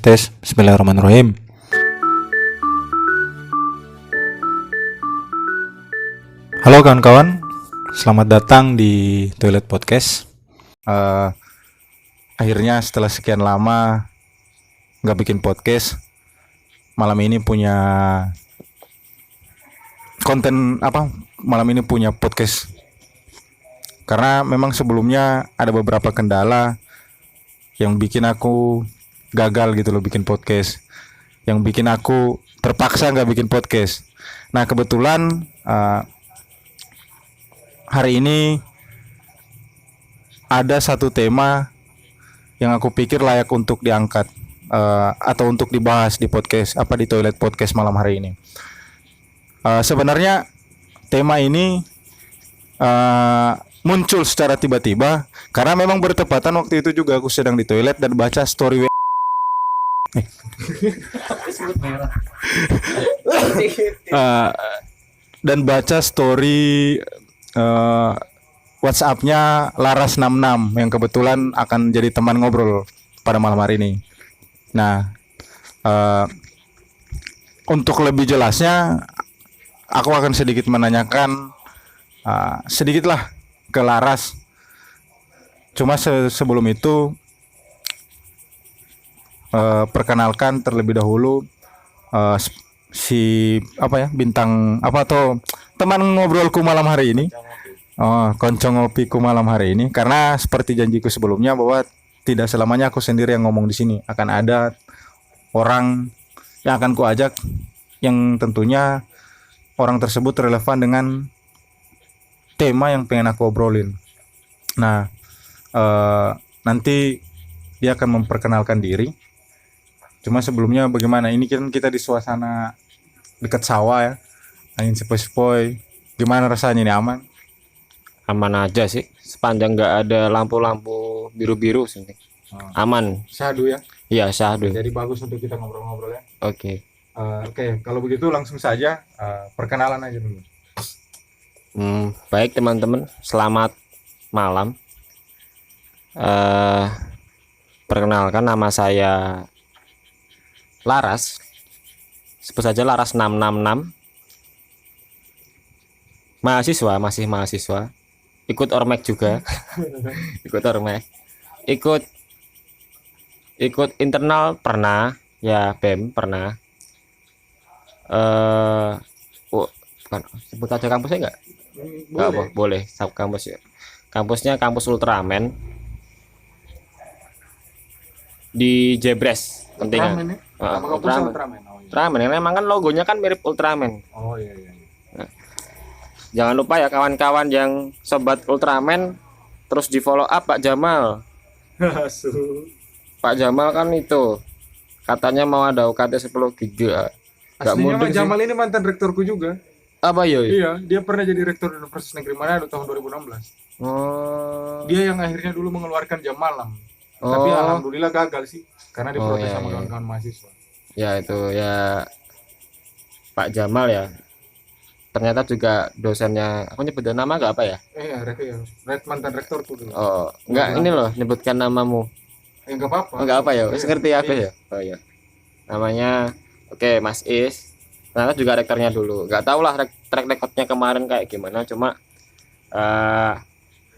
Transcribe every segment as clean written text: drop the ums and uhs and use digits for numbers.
Tes. Bismillahirrahmanirrahim. Halo kawan-kawan, selamat datang di Toilet Podcast. Akhirnya setelah sekian lama nggak bikin podcast, malam ini punya konten apa? Malam ini punya podcast. Karena memang sebelumnya ada beberapa kendala yang bikin aku gagal gitu loh bikin podcast, yang bikin aku terpaksa nggak bikin podcast. Nah kebetulan hari ini ada satu tema yang aku pikir layak untuk diangkat atau untuk dibahas di podcast di Toilet Podcast malam hari ini. Sebenarnya tema ini muncul secara tiba-tiba karena memang bertepatan waktu itu juga aku sedang di toilet dan baca story dan baca story WhatsApp-nya Laras 66 yang kebetulan akan jadi teman ngobrol pada malam hari ini. Nah, untuk lebih jelasnya aku akan sedikit menanyakan sedikitlah ke Laras. Cuma sebelum itu perkenalkan terlebih dahulu si bintang atau teman ngobrolku malam hari ini. Konco ngopiku malam hari ini, karena seperti janjiku sebelumnya bahwa tidak selamanya aku sendiri yang ngomong di sini, akan ada orang yang akan kuajak yang tentunya orang tersebut relevan dengan tema yang pengen aku obrolin. Nah, nanti dia akan memperkenalkan diri. Cuma sebelumnya bagaimana? Ini kan kita di suasana dekat sawah ya, angin sepoi-sepoi. Gimana rasanya ini, aman? Aman aja sih, sepanjang nggak ada lampu-lampu biru-biru sini. Aman. Syahdu ya? Iya, syahdu. Jadi bagus untuk kita ngobrol-ngobrol ya. Oke. Oke, kalau begitu langsung saja perkenalan aja dulu. Baik teman-teman, selamat malam. Perkenalkan, nama saya Laras. Sebut saja Laras 666. Masih mahasiswa. Ikut Ormek juga. Ikut Ormek. Ikut internal pernah, ya BEM pernah. Sebut aja kampusnya enggak? Boleh. Kampus ya. Kampusnya kampus Ultraman di Jebres, penting. Ultraman. Yang memang kan logonya kan mirip Ultraman. Oh iya. Jangan lupa ya kawan-kawan yang sobat Ultraman, terus di follow up Pak Jamal. Pak Jamal kan itu katanya mau ada UKT 10 giga. Aslinya Pak Jamal ini mantan rektorku juga. Apa ya? Iya, dia pernah jadi rektor Universitas Negeri Manado tahun 2016. Dia yang akhirnya dulu mengeluarkan jam malam. Tapi alhamdulillah gagal sih karena diprotes sama kawan-kawan mahasiswa. Ya itu ya Pak Jamal ya. Ternyata juga dosennya, aku nyebut nama gak apa ya? Mantan rektor tuh dulu. Enggak, ini loh nyebutkan namamu. Enggak apa-apa. Enggak apa ya? Ngerti aku ya. Oh ya. Namanya Mas Is. Ternyata juga rektornya dulu. Enggak tahu lah track recordnya kemarin kayak gimana, cuma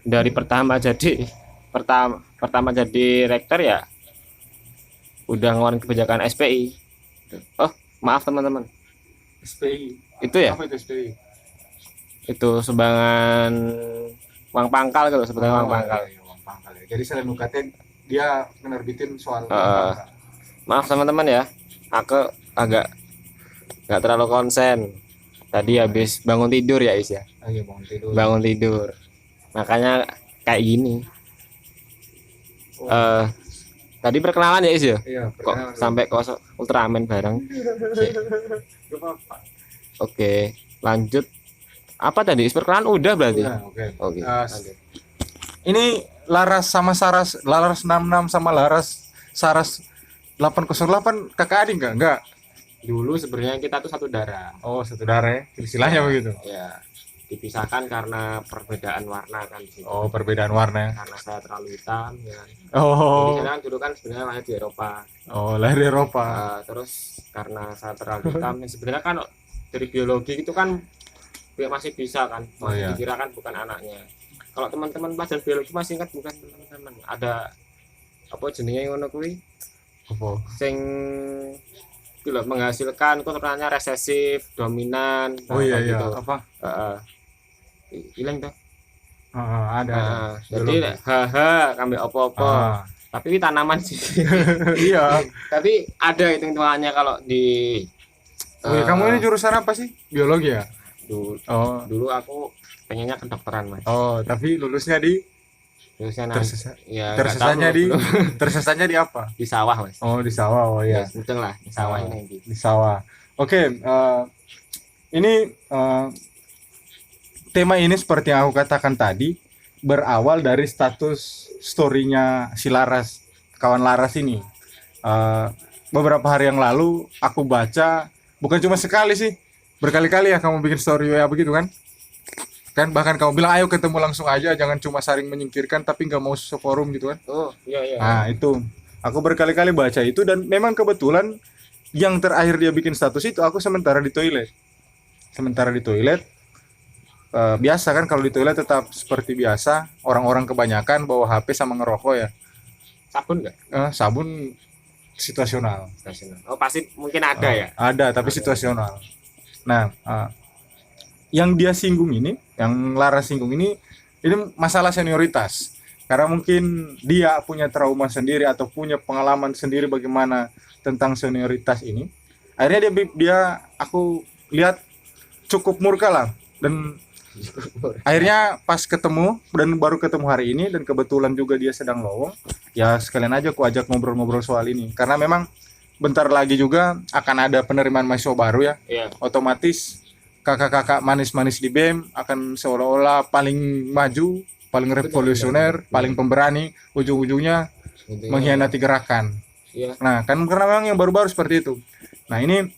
dari pertama jadi rektor ya udah ngeluarin kebijakan SPI. Oh, maaf teman-teman. SPI. Itu ya? Apa itu SPI? Itu sumbangan uang pangkal gitu, sebetulnya uang pangkal. Iya, uang pangkal ya. Jadi selain UKT dia menerbitin soal maaf teman-teman ya, aku agak nggak terlalu konsen. Tadi habis bangun tidur ya Is ya. Iya, bangun tidur. Makanya kayak gini. Tadi perkenalan ya Is ya. Iya, kok sampai ke Ultraman bareng. Oke, lanjut. Apa tadi? Perkenalan udah berarti? Oke. Ini Laras sama Saras, Laras 66 sama Laras Saras 808 kakak adik enggak? Dulu sebenarnya kita tuh satu darah. Oh, satu darah ya. Istilahnya begitu. Ya. dipisahkan karena perbedaan warna kan di situ. Oh, perbedaan warna. Karena saya terlalu hitam ya kan. Jadi Oh, saya kan dulu kan sebenarnya lahir di Eropa. oh lahir di Eropa. Terus karena saya terlalu hitam ya sebenarnya kan dari biologi itu kan masih bisa kan, Oh, masih iya. dikira kan bukan anaknya. Kalau teman-teman pelajaran biologi masih ingat bukan teman-teman, ada apa jenenge ngono kuwi Apa? sing iki lho, menghasilkan keturunannya resesif, dominan. Oh iya kayak iya, gitu. apa? Hilang tuh. Ada. Jadi Biologi. haha kambing apa-apa. Ah, Tapi ini tanaman sih. iya. Tapi ada hitung-hitungannya kalau di Oh, iya, kamu ini jurusan apa sih? Biologi ya? dulu, Oh, dulu aku pengennya kedokteran Mas. oh, tapi lulusnya di Terusnya ya nggak tersesatnya tahu, di belum. tersesatnya di apa? Di sawah Mas. Oh, di sawah. Oh Ya, iya, sebentar lah di sawah Oh. ini. di sawah. Oke, ini tema ini seperti yang aku katakan tadi berawal dari status story-nya si Laras, kawan Laras ini. Beberapa hari yang lalu aku baca, bukan cuma sekali sih, berkali-kali ya kamu bikin story ya begitu kan? Kan bahkan kamu bilang ayo ketemu langsung aja, jangan cuma saling menyingkirkan tapi nggak mau seforum gitu kan? Oh iya iya. Nah itu, aku berkali-kali baca itu dan memang kebetulan yang terakhir dia bikin status itu aku sementara di toilet. Sementara di toilet, biasa kan kalau di toilet tetap seperti biasa, orang-orang kebanyakan bawa HP sama ngerokok ya. Sabun nggak? Sabun situasional. Stasional. Oh pasti mungkin ada ya. Ada tapi Ada. situasional. Nah, yang dia singgung ini, yang Lara singgung ini masalah senioritas. Karena mungkin dia punya trauma sendiri atau punya pengalaman sendiri bagaimana tentang senioritas ini. Akhirnya aku lihat cukup murka lah dan akhirnya pas ketemu dan baru ketemu hari ini dan kebetulan juga dia sedang lowong, ya sekalian aja aku ajak ngobrol-ngobrol soal ini karena memang bentar lagi juga akan ada penerimaan mahasiswa baru ya. Iya. Otomatis kakak-kakak manis-manis di BEM akan seolah-olah paling maju, paling revolusioner, paling pemberani, ujung-ujungnya Intinya, mengkhianati gerakan. Iya. Nah, kan karena memang yang baru-baru seperti itu. Nah, ini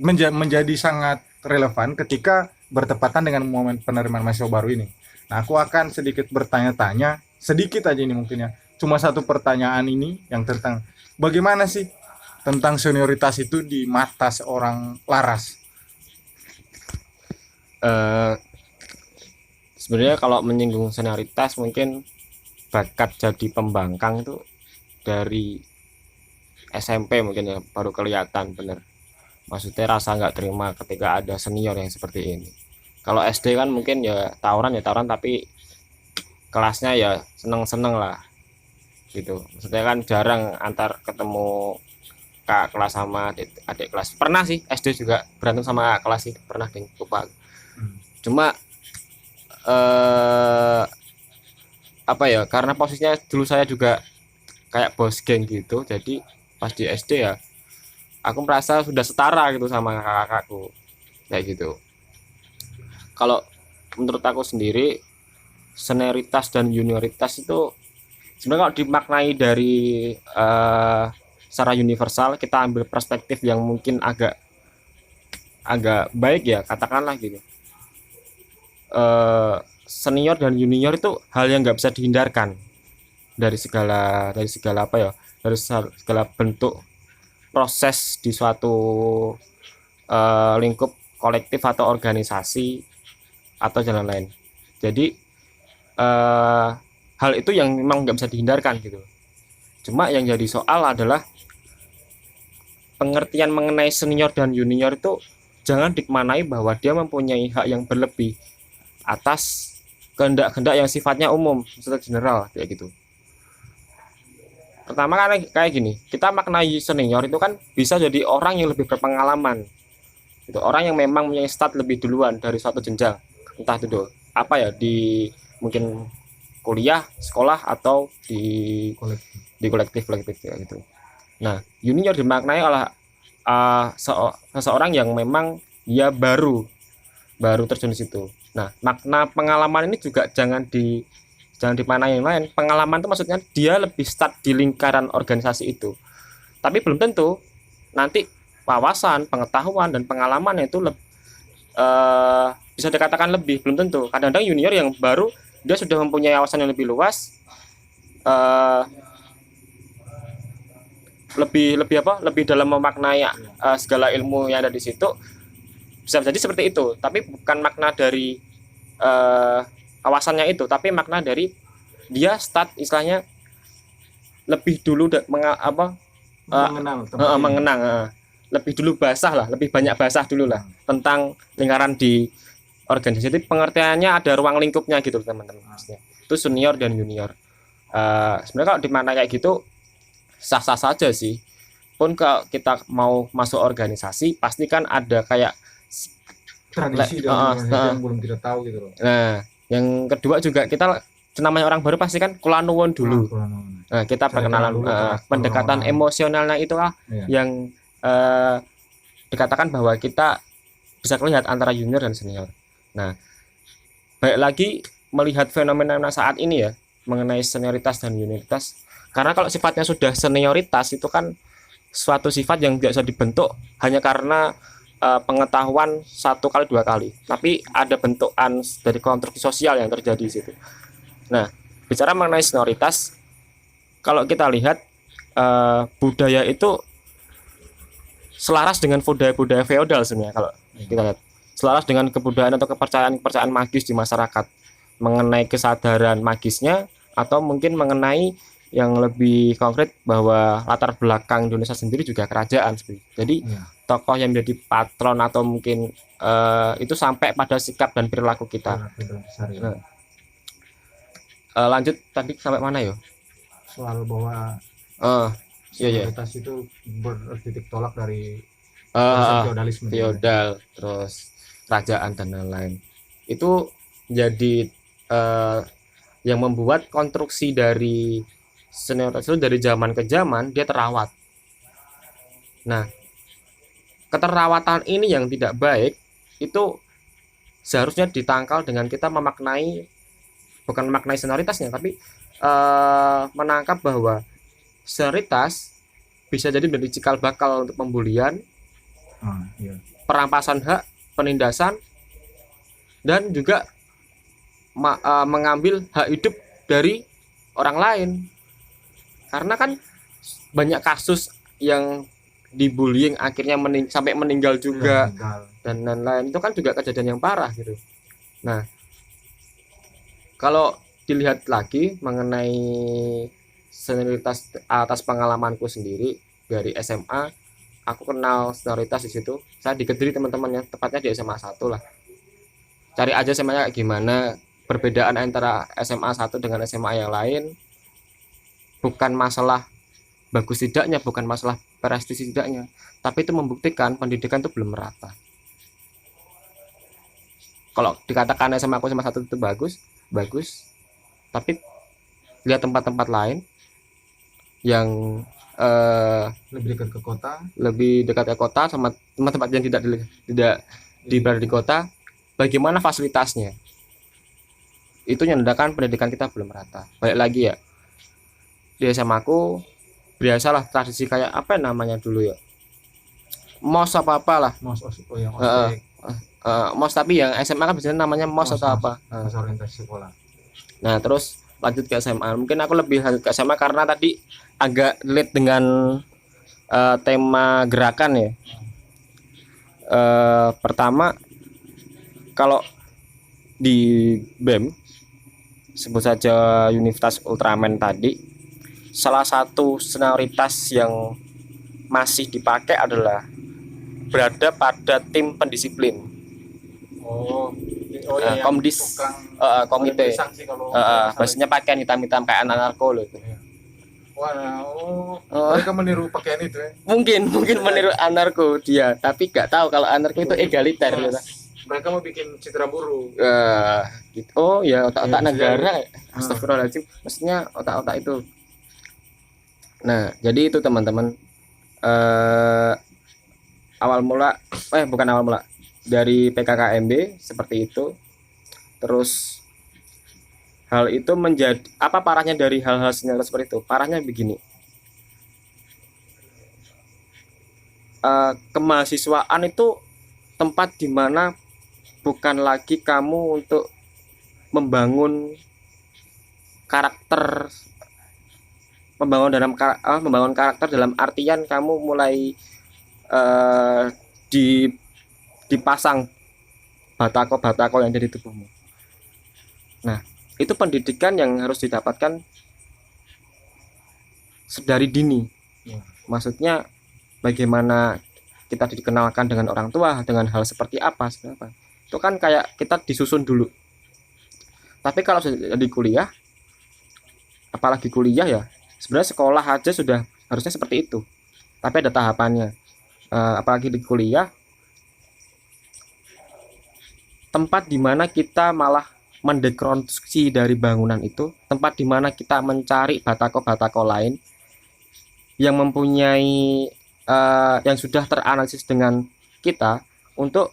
menjadi sangat relevan ketika bertepatan dengan momen penerimaan mahasiswa baru ini. Nah, aku akan sedikit bertanya-tanya, sedikit aja ini mungkin ya. Cuma satu pertanyaan ini yang tentang bagaimana sih tentang senioritas itu di mata seorang Laras. Sebenarnya kalau menyinggung senioritas mungkin bakat jadi pembangkang itu dari SMP mungkin ya baru kelihatan bener. Maksudnya rasa nggak terima ketika ada senior yang seperti ini. Kalau SD kan mungkin ya tawuran tapi kelasnya ya seneng-seneng lah gitu. Maksudnya kan jarang antar ketemu kak kelas sama adik kelas. Pernah sih SD juga berantem sama kak kelas sih, pernah deh, lupa. Cuma apa ya, karena posisinya dulu saya juga kayak bos geng gitu, jadi pas di SD ya aku merasa sudah setara gitu sama kakak-kakakku kayak gitu. Kalau menurut aku sendiri senioritas dan junioritas itu sebenarnya kalau dimaknai dari secara universal, kita ambil perspektif yang mungkin agak baik ya, katakanlah gitu. Senior dan junior itu hal yang nggak bisa dihindarkan dari segala apa ya, dari segala bentuk proses di suatu lingkup kolektif atau organisasi atau jalan lain. Jadi hal itu yang memang nggak bisa dihindarkan gitu. Cuma yang jadi soal adalah pengertian mengenai senior dan junior itu jangan dimaknai bahwa dia mempunyai hak yang berlebih atas kehendak-kehendak yang sifatnya umum, maksudnya general kayak gitu. Pertama kan kayak gini, kita maknai senior itu kan bisa jadi orang yang lebih berpengalaman, itu orang yang memang punya start lebih duluan dari suatu jenjang, entah itu apa ya, di mungkin kuliah, sekolah, atau di kolektif kayak gitu. Nah, junior dimaknai oleh seseorang yang memang dia baru terjun di situ. Nah, makna pengalaman ini juga jangan dimaknai yang lain. Pengalaman itu maksudnya dia lebih start di lingkaran organisasi itu. Tapi belum tentu nanti wawasan, pengetahuan dan pengalaman itu bisa dikatakan lebih, belum tentu. Kadang-kadang junior yang baru dia sudah mempunyai wawasan yang lebih luas, eh, lebih apa? Lebih dalam memaknai segala ilmu yang ada di situ. Bisa jadi seperti itu, tapi bukan makna dari wawasannya itu, tapi makna dari dia start istilahnya lebih dulu mengenal tempat ini. mengenang lebih dulu basah lah, lebih banyak basah dulu lah tentang lingkaran di organisasi. Jadi pengertiannya ada ruang lingkupnya gitu teman-teman. Maksudnya itu senior dan junior. Sebenarnya kalau di mana kayak gitu sah-sah saja sih. Pun kalau kita mau masuk organisasi pasti kan ada kayak Tradisi dalam organisasi yang belum kita tahu gitu loh. Nah, yang kedua juga kita namanya orang baru pasti kan kulanuwun dulu. Nah, kita perkenalan dulu, pendekatan orang-orang. emosionalnya itulah Iya. yang dikatakan bahwa kita bisa melihat antara junior dan senior. Nah, baik lagi melihat fenomena saat ini ya mengenai senioritas dan junioritas. Karena kalau sifatnya sudah senioritas itu kan suatu sifat yang tidak bisa dibentuk hanya karena pengetahuan 1 kali 2 kali, tapi ada bentukan dari konstruksi sosial yang terjadi di situ. Nah, bicara mengenai senioritas, kalau kita lihat budaya itu selaras dengan budaya feodal sebenarnya. Kalau kita lihat selaras dengan kebudayaan atau kepercayaan magis di masyarakat mengenai kesadaran magisnya, atau mungkin mengenai yang lebih konkret bahwa latar belakang Indonesia sendiri juga kerajaan. Jadi tokoh yang menjadi patron atau mungkin itu sampai pada sikap dan perilaku kita. Nah, lanjut tadi sampai mana ya? Soal bahwa senioritas itu bertitik tolak dari feodalisme, feodal, terus kerajaan dan lain-lain. Itu jadi yang membuat konstruksi dari senioritas itu dari zaman ke zaman dia terawat. Nah, keterawatan ini yang tidak baik itu seharusnya ditangkal dengan kita bukan memaknai senioritasnya, tapi menangkap bahwa senioritas bisa jadi menjadi cikal bakal untuk pembulian, perampasan hak, penindasan, dan juga mengambil hak hidup dari orang lain. Karena kan banyak kasus yang dibullying akhirnya sampai meninggal juga dan lain-lain, itu kan juga kejadian yang parah gitu. Nah, kalau dilihat lagi mengenai senioritas atas pengalamanku sendiri dari SMA, aku kenal senioritas di situ. Saya di Kediri teman-teman ya, tepatnya di SMA 1 lah. Cari aja SMA-nya kayak gimana. Perbedaan antara SMA 1 dengan SMA yang lain bukan masalah bagus tidaknya, bukan masalah prestisi tidaknya, tapi itu membuktikan pendidikan itu belum merata. Kalau dikatakan SMA aku SMA 1 itu bagus, tapi lihat tempat-tempat lain yang lebih dekat ke kota, sama tempat-tempat yang tidak berada di kota, bagaimana fasilitasnya, itu menandakan pendidikan kita belum merata. Balik lagi ya, di SMA aku biasalah tradisi kayak apa namanya dulu ya, mos apalah mos, tapi yang SMA kan biasanya namanya mos atau apa. Mos orientasi sekolah. Nah, terus lanjut ke SMA. Mungkin aku lebih lanjut ke SMA karena tadi agak relate dengan tema gerakan ya. Pertama, kalau di BEM sebut saja Universitas Ultramen tadi, salah satu senioritas yang masih dipakai adalah berada pada tim pendisiplin. Komdis, komite. Maksudnya pakaian hitam-hitam kayak anarko loh itu. Mereka meniru pakaian itu ya? Mungkin meniru anarko dia, tapi nggak tahu kalau anarko itu egaliter. Mereka mau bikin citra buruk. Gitu. Oh ya, otak-otak negara. Astagfirullahaladzim. Maksudnya otak-otak itu. Nah, jadi itu teman-teman. Bukan awal mula dari PKKMB seperti itu. Terus hal itu menjadi apa parahnya dari hal-hal senioritas seperti itu? Parahnya begini. Kemahasiswaan itu tempat di mana bukan lagi kamu untuk membangun karakter, membangun karakter dalam artian kamu mulai eh, di dipasang batako-batako yang ada di tubuhmu. Nah, itu pendidikan yang harus didapatkan sedari dini. Ya. Maksudnya bagaimana kita dikenalkan dengan orang tua, dengan hal seperti apa, itu kan kayak kita disusun dulu. Tapi kalau sudah di kuliah, apalagi kuliah ya, sebenarnya sekolah aja sudah harusnya seperti itu. Tapi ada tahapannya. Apalagi di kuliah, tempat di mana kita malah mendekonstruksi dari bangunan itu, tempat di mana kita mencari batako-batako lain yang mempunyai yang sudah teranalisis dengan kita untuk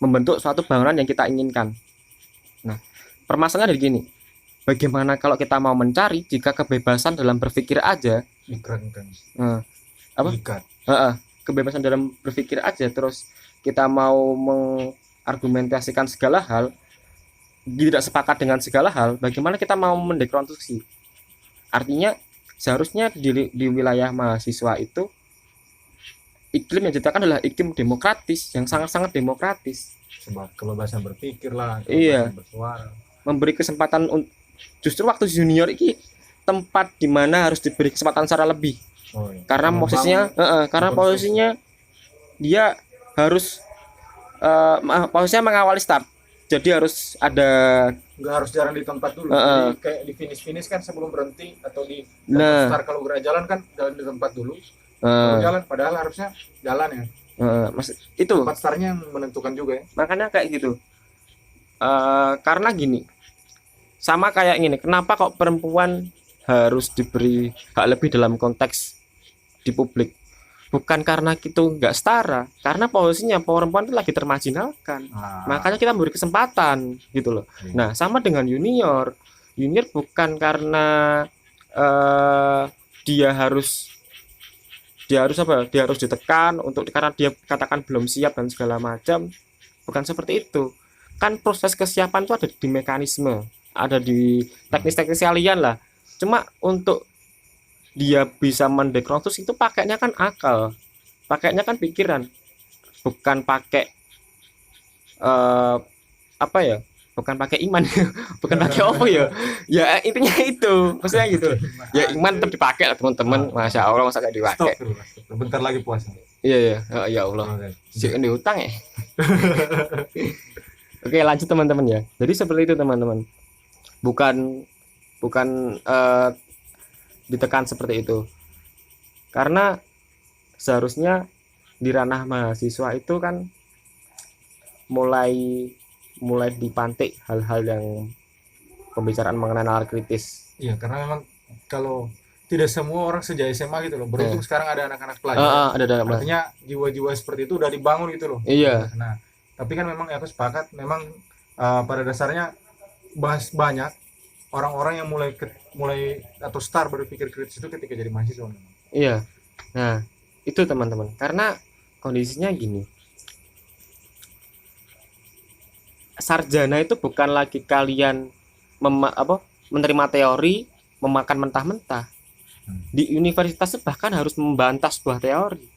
membentuk suatu bangunan yang kita inginkan. Nah, permasalahannya dari gini, bagaimana kalau kita mau mencari jika kebebasan dalam berpikir aja, apa? Kebebasan dalam berpikir aja, terus kita mau mengargumentasikan segala hal, tidak sepakat dengan segala hal, bagaimana kita mau mendekonstruksi? Artinya seharusnya di wilayah mahasiswa itu iklim yang diciptakan adalah iklim demokratis, yang sangat-sangat demokratis. Sebab kebebasan berpikir lah, Iya. bersuara. Memberi kesempatan justru waktu junior ini tempat di mana harus diberi kesempatan secara lebih. Oh, iya. Karena posisinya dia harus posisinya mengawali start. Jadi harus ada, nggak harus jarang di tempat dulu. Jadi kayak di finish kan sebelum berhenti, atau di start kalau gerak jalan kan jalan di tempat dulu. Kalau jalan padahal harusnya jalan ya. Itu tempat startnya yang menentukan juga ya. Makanya kayak gitu. Karena gini, sama kayak gini, kenapa kok perempuan harus diberi hak lebih dalam konteks di publik? Bukan karena itu nggak setara, karena posisinya perempuan itu lagi termarginalkan. Makanya kita memberi kesempatan gitu loh. Nah, sama dengan junior bukan karena dia harus ditekan karena dia katakan belum siap dan segala macam. Bukan seperti itu. Kan proses kesiapan itu ada di mekanisme, ada di teknis-teknis kalian lah. Cuma untuk dia bisa mendekonstruksi itu pakainya kan akal, pakainya kan pikiran, bukan pakai bukan pakai iman, bukan pakai apa ya? Ya intinya itu, maksudnya gitu. Ya iman tetap dipakai lah teman-teman. Masya Allah, masa gak dipakai? Bentar lagi puasa. Iya ya Allah. Si ini utang ya. Oke, lanjut teman-teman ya. Jadi seperti itu teman-teman. Bukan ditekan seperti itu, karena seharusnya di ranah mahasiswa itu kan mulai dipantik hal-hal yang pembicaraan mengenai nalar kritis. Iya, karena memang kalau tidak semua orang sejak SMA gitu loh. Beruntung sekarang ada anak-anak pelajar. Artinya jiwa-jiwa seperti itu udah dibangun gitu loh. Iya. Nah, tapi kan memang aku sepakat, memang pada dasarnya banyak orang-orang yang mulai atau start berpikir kritis itu ketika jadi mahasiswa memang. Iya. Nah, itu teman-teman. Karena kondisinya gini. Sarjana itu bukan lagi kalian menerima teori, memakan mentah-mentah. Di universitas bahkan harus membantah sebuah teori.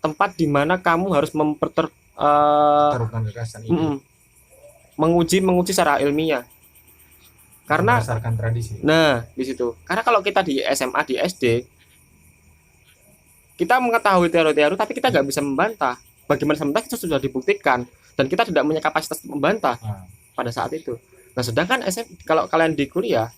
Tempat di mana kamu harus taruhkan gagasan ide. menguji secara ilmiah. Karena berdasarkan tradisi. Nah, di situ. Karena kalau kita di SMA, di SD, kita mengetahui teori-teori tapi kita nggak bisa membantah. Bagaimana sementara kita sudah dibuktikan dan kita tidak punya kapasitas membantah pada saat itu. Nah, sedangkan kalau kalian di kuliah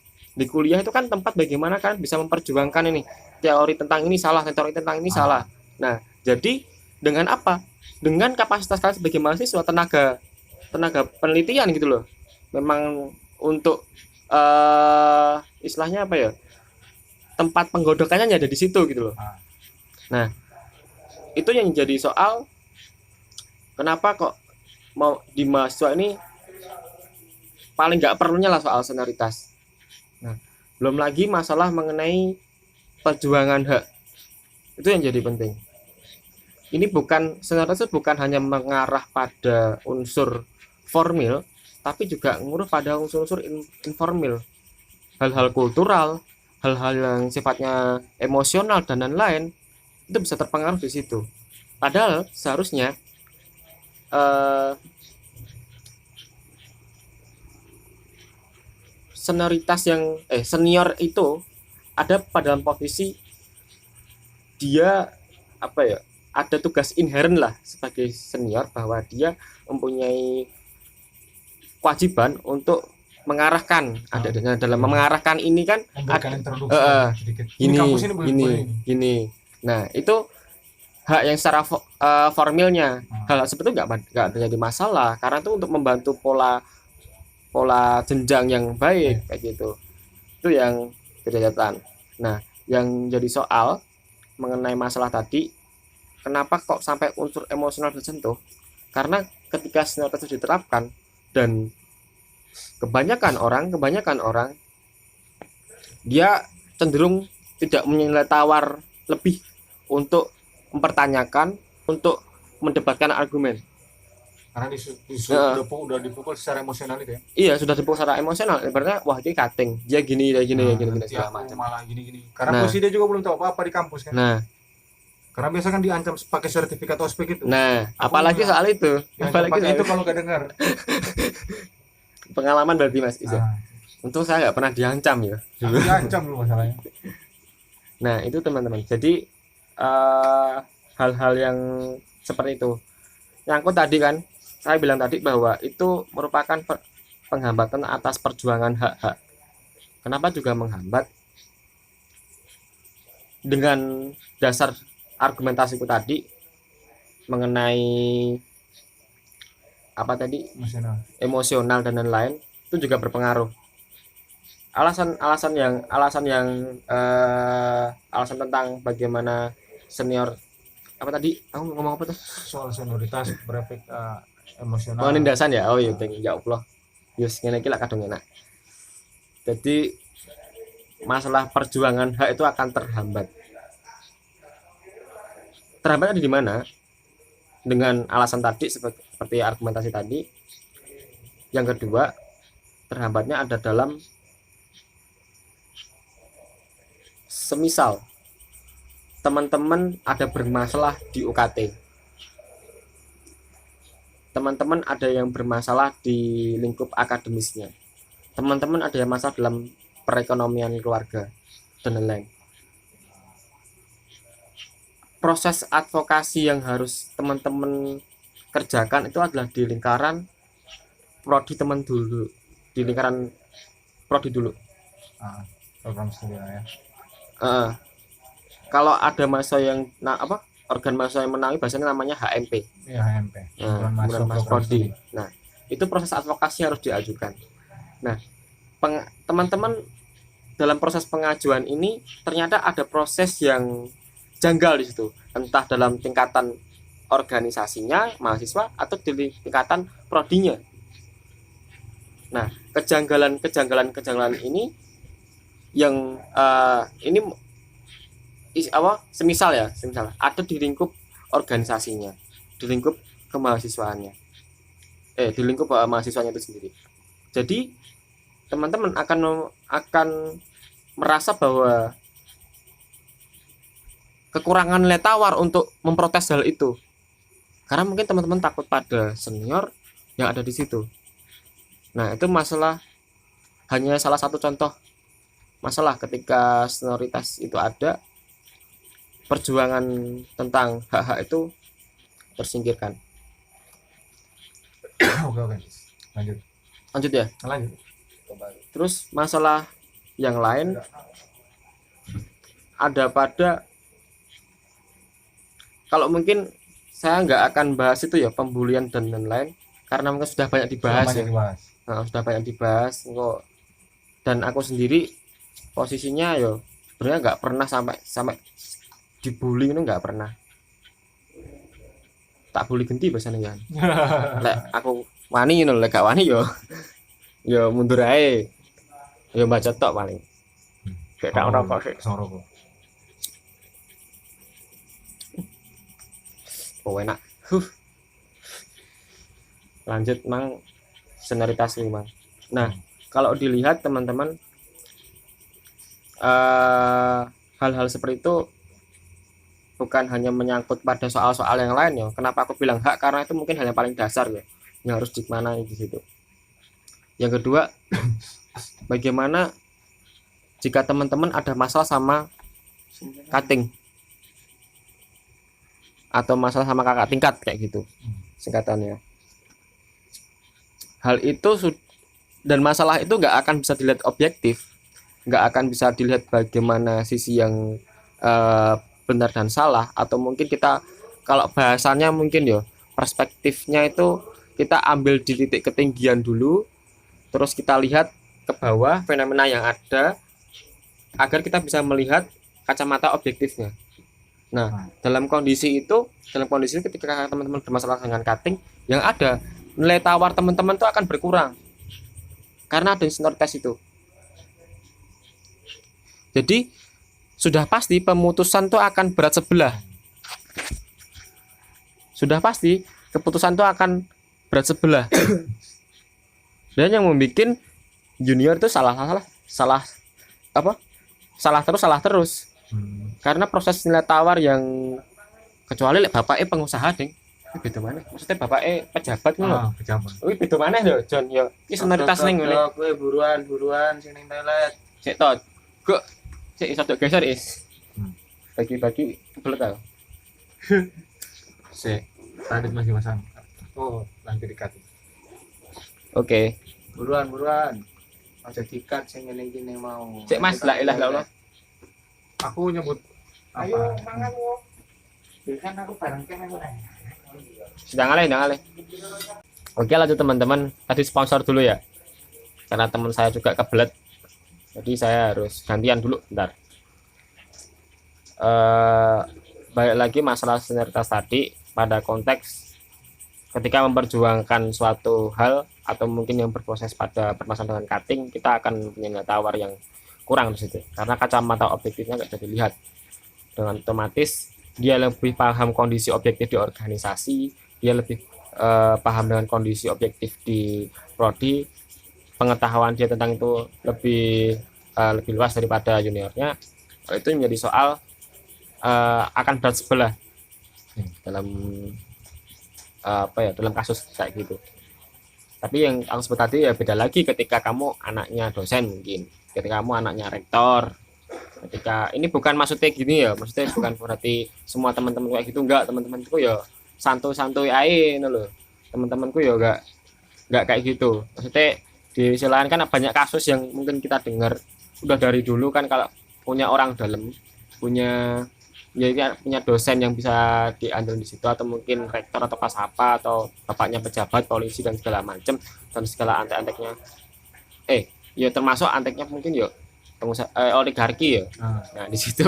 itu kan tempat bagaimana kalian bisa memperjuangkan ini teori tentang ini salah, teori tentang ini salah. Nah, jadi dengan apa? Dengan kapasitas kalian sebagai mahasiswa, tenaga penelitian gitu loh. Memang untuk istilahnya apa ya, tempat penggodokannya ada di situ gitu loh. Nah, itu yang jadi soal kenapa kok mau di mahasiswa ini paling nggak perlunya lah soal senioritas. Nah, belum lagi masalah mengenai perjuangan hak, itu yang jadi penting. ini bukan senioritas itu bukan hanya mengarah pada unsur formil, tapi juga mengarah pada unsur-unsur informal, hal-hal kultural, hal-hal yang sifatnya emosional dan lain-lain itu bisa terpengaruh di situ. Padahal seharusnya eh, senior itu ada pada dalam posisi dia apa ya, ada tugas inherent lah sebagai senior, bahwa dia mempunyai kewajiban untuk mengarahkan, ada dengan dalam mengarahkan ini kan Memberikan ada introduksi sedikit. Ini gini kampus ini begini. gini. Nah itu hak yang secara formilnya, hal seperti itu nggak menjadi masalah, karena itu untuk membantu pola pola jenjang yang baik kayak gitu. Itu yang kelihatan. Nah yang jadi soal mengenai masalah tadi, kenapa kok sampai unsur emosional tersentuh, karena ketika senioritas itu diterapkan dan kebanyakan orang dia cenderung tidak menilai tawar lebih untuk mempertanyakan, untuk mendebatkan argumen. Karena udah dipukul secara emosional itu ya. Iya, sudah dipukul secara emosional. Ibaratnya wah ini cutting, dia gini segala macam. Malah gini. Karena posisi dia juga belum tahu apa-apa di kampus kan. Nah, karena biasa kan diancam pakai sertifikat ospek itu. Nah, apalagi soal itu. Apalagi Apalagi itu kalau gak dengar. Pengalaman berarti Mas Isa. Untung saya nggak pernah diancam ya. Diancam lu masalahnya. Nah, itu teman-teman. Jadi hal-hal yang seperti itu. Nyangkut tadi kan, saya bilang tadi bahwa itu merupakan penghambatan atas perjuangan hak-hak. Kenapa juga menghambat? Dengan dasar argumentasiku tadi mengenai apa tadi, emosional dan lain-lain, itu juga berpengaruh. Alasan tentang bagaimana senior apa tadi aku ngomong apa tuh, soal senioritas berefek emosional, penindasan ya. Oh iya, ya Allah, yus ngene iki lak kadung enak. Jadi masalah perjuangan hak itu akan terhambat ada di mana? Dengan alasan tadi seperti argumentasi tadi. Yang kedua, terhambatnya ada dalam semisal teman-teman ada bermasalah di UKT, teman-teman ada yang bermasalah di lingkup akademisnya, teman-teman ada yang masalah dalam perekonomian keluarga dan lain-lain. Proses advokasi yang harus teman-teman kerjakan itu adalah di lingkaran prodi teman dulu, di lingkaran prodi dulu. Program studi ya. Kalau ada mahasiswa yang organ mahasiswa yang menangi, biasanya namanya HMP. Ya, HMP. Kemudian Mas Prodi. Nah, itu proses advokasi harus diajukan. Nah, teman-teman dalam proses pengajuan ini ternyata ada proses yang janggal di situ, entah dalam tingkatan organisasinya mahasiswa atau di tingkatan prodinya. Nah, kejanggalan ini yang ini semisal ada di lingkup organisasinya, di lingkup kemahasiswaannya, di lingkup mahasiswanya itu sendiri. Jadi teman-teman akan merasa bahwa kekurangan nilai tawar untuk memprotes hal itu, karena mungkin teman-teman takut pada senior yang ada di situ. Nah, itu masalah, hanya salah satu contoh masalah ketika senioritas itu ada, perjuangan tentang hak-hak itu tersingkirkan. Oke. Lanjut ya. Lanjut. Terus masalah yang lain ada pada, kalau mungkin saya nggak akan bahas itu ya, pembulian dan lain-lain, karena mungkin sudah banyak dibahas. Sudah banyak dibahas kok. Dan aku sendiri posisinya yo sebenarnya nggak pernah sampai dibully, itu nggak pernah. Tak bully genti biasanya kan. Lek aku wani ngono, lek gak wani yo mundur ae. Yo baca tok paling. Kayak tak rokok sih. enak. Lanjut mang senioritas ini mang. Nah kalau dilihat teman-teman, hal-hal seperti itu bukan hanya menyangkut pada soal-soal yang lain ya. Kenapa aku bilang hak? Karena itu mungkin hal yang paling dasar ya, yang harus dimaknai di situ. Yang kedua, bagaimana jika teman-teman ada masalah sama cutting atau masalah sama kakak tingkat kayak gitu singkatannya. Hal itu dan masalah itu nggak akan bisa dilihat objektif, nggak akan bisa dilihat bagaimana sisi yang benar dan salah, atau mungkin kita kalau bahasannya mungkin ya perspektifnya itu kita ambil di titik ketinggian dulu, terus kita lihat ke bawah fenomena yang ada agar kita bisa melihat kacamata objektifnya. Nah, dalam kondisi itu ketika teman-teman bermasalah dengan cutting, yang ada nilai tawar teman-teman itu akan berkurang karena ada senioritas itu. Jadi sudah pasti pemutusan itu akan berat sebelah. Sudah pasti keputusan itu akan berat sebelah. Dan yang membuat junior itu salah terus. Karena proses nilai tawar yang kecuali bapaknya pengusaha ding. Beda mana? Maksudnya bapaknya pejabat ngono. Pejabat. Wih, beda mana lho, Jon? Ya, iki senioritas ning ngene. Kowe buruan sing ning toilet. Cek tot. Kok cek iso tok geser is. Bagi-bagi belet tau. Sik, tadi masih masang. Oh, nanti dikat. Oke. Buruan. Aja dikat sing ngene iki ning mau. Cek Mas, la ilaha illallah. Aku nyebut Ayo apa? mangan wo. Kan aku bareng kene kok. Sedang alih. Oke, lanjut teman-teman. Tadi sponsor dulu ya. Karena teman saya juga kebelet. Jadi saya harus gantian dulu bentar. Balik lagi masalah senioritas tadi pada konteks ketika memperjuangkan suatu hal atau mungkin yang berproses pada permasalahan dengan cutting, kita akan punya nilai tawar yang kurang di situ karena kacamata objektifnya nggak bisa dilihat. Dengan otomatis dia lebih paham kondisi objektif di organisasi, dia lebih paham dengan kondisi objektif di prodi, pengetahuan dia tentang itu lebih luas daripada juniornya. Itu menjadi soal akan berat sebelah dalam dalam kasus kayak gitu. Tapi yang aku sebut tadi ya beda lagi ketika kamu anaknya dosen, mungkin ketika kamu anaknya rektor, ketika ini bukan maksudnya gini ya, maksudnya bukan berarti semua teman-teman kayak gitu, enggak. Teman-temanku ya santuy-santuy aja loh, teman-temanku ya enggak kayak gitu. Maksudnya di sisi lain kan banyak kasus yang mungkin kita dengar udah dari dulu kan, kalau punya orang dalam, punya dosen yang bisa diandalkan di situ, atau mungkin rektor atau pas apa, atau bapaknya pejabat polisi dan segala macam, dan segala antek-anteknya ya termasuk anteknya mungkin ya pengusaha oligarki ya. Nah di situ